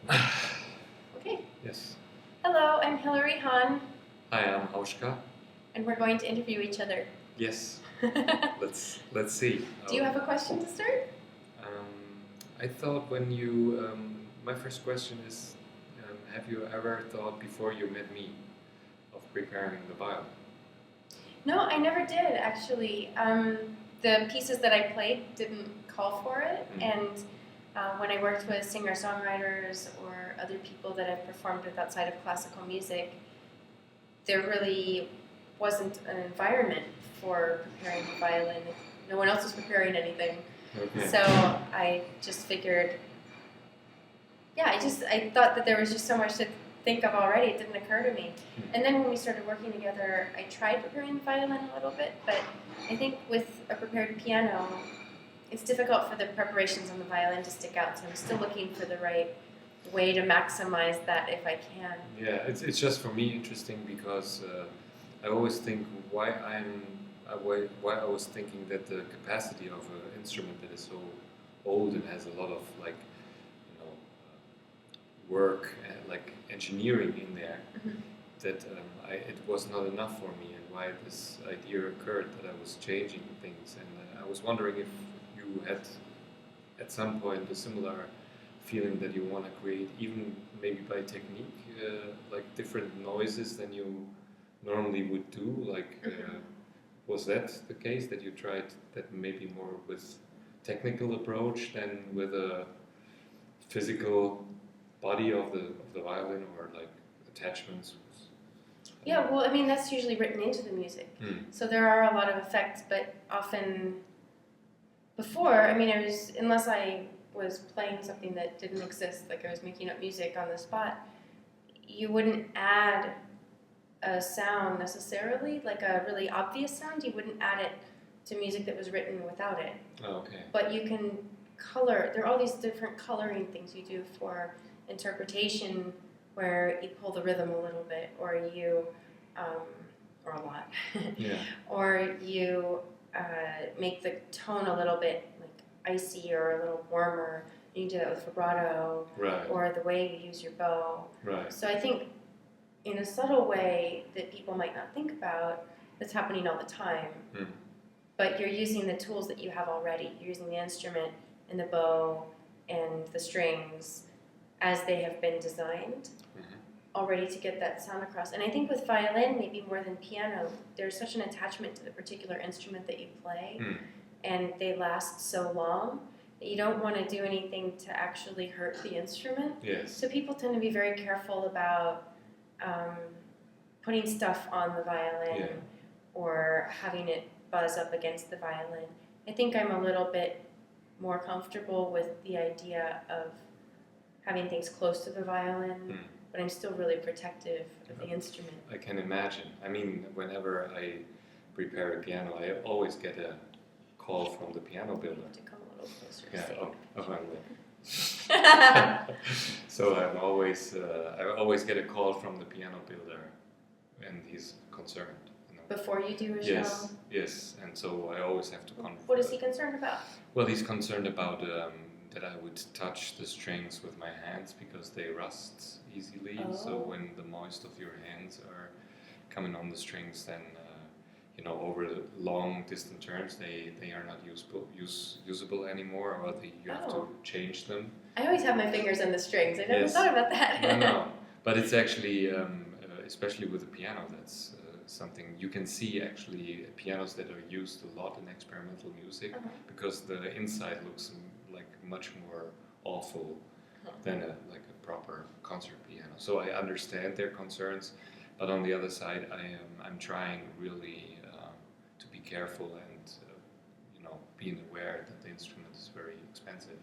Okay. Yes. Hello, I'm Hilary Hahn, Hi, I'm Hauschka. and we're going to interview each other. Yes. Let's see. Do you have a question to start? I thought when you my first question is, have you ever thought before you met me of preparing the violin? No, I never did actually. The pieces that I played didn't call for it, and when I worked with singer-songwriters or other people that I've performed with outside of classical music, there really wasn't an environment for preparing the violin. No one else was preparing anything. Okay. So I just figured, I thought that there was just so much to think of already. It didn't occur to me. And then when we started working together, I tried preparing the violin a little bit, but I think with a prepared piano, it's difficult for the preparations on the violin to stick out. So I'm still looking for the right way to maximize that if I can. Yeah, it's just for me interesting because I always think why I was thinking that the capacity of an instrument that is so old and has a lot of work and like engineering in there, that it was not enough for me, and why this idea occurred that I was changing things, and I was wondering if you had at some point a similar feeling that you want to create, even maybe by technique, like different noises than you normally would do. Like, was that the case that you tried that maybe more with technical approach than with a physical body of the violin or like attachments? Yeah, well, I mean, that's usually written into the music. So there are a lot of effects, but often before, unless I was playing something that didn't exist, like I was making up music on the spot, you wouldn't add a sound necessarily, like a really obvious sound. You wouldn't add it to music that was written without it. Oh, okay. But you can color. There are all these different coloring things you do for interpretation, where you pull the rhythm a little bit, or you, or a lot, Yeah. or you make the tone a little bit like icy or a little warmer. You can do that with vibrato, Right. or the way you use your bow. Right. So I think in a subtle way that people might not think about, that's happening all the time. But you're using the tools that you have already. You're using the instrument and the bow and the strings as they have been designed already to get that sound across. And I think with violin, maybe more than piano, there's such an attachment to the particular instrument that you play, and they last so long that you don't want to do anything to actually hurt the instrument. Yes. So people tend to be very careful about putting stuff on the violin or having it buzz up against the violin. I think I'm a little bit more comfortable with the idea of having things close to the violin, but I'm still really protective of the instrument. I can imagine. I mean, whenever I prepare a piano, I always get a call from the piano builder. You have to come a little closer. So I always get a call from the piano builder, and he's concerned. Before you do a show? Yes, and so I always have to confirm. What is he concerned about? Well, he's concerned about that I would touch the strings with my hands because they rust easily. Oh. So when the moist of your hands are coming on the strings, then over the long distant turns, they are not usable anymore, or you have to change them. I always have my fingers on the strings. I never thought about that. No, but it's actually, especially with the piano, that's something you can see actually pianos that are used a lot in experimental music because the inside looks like much more awful than a proper concert piano. So I understand their concerns, but on the other side, I'm trying really to be careful and being aware that the instrument is very expensive.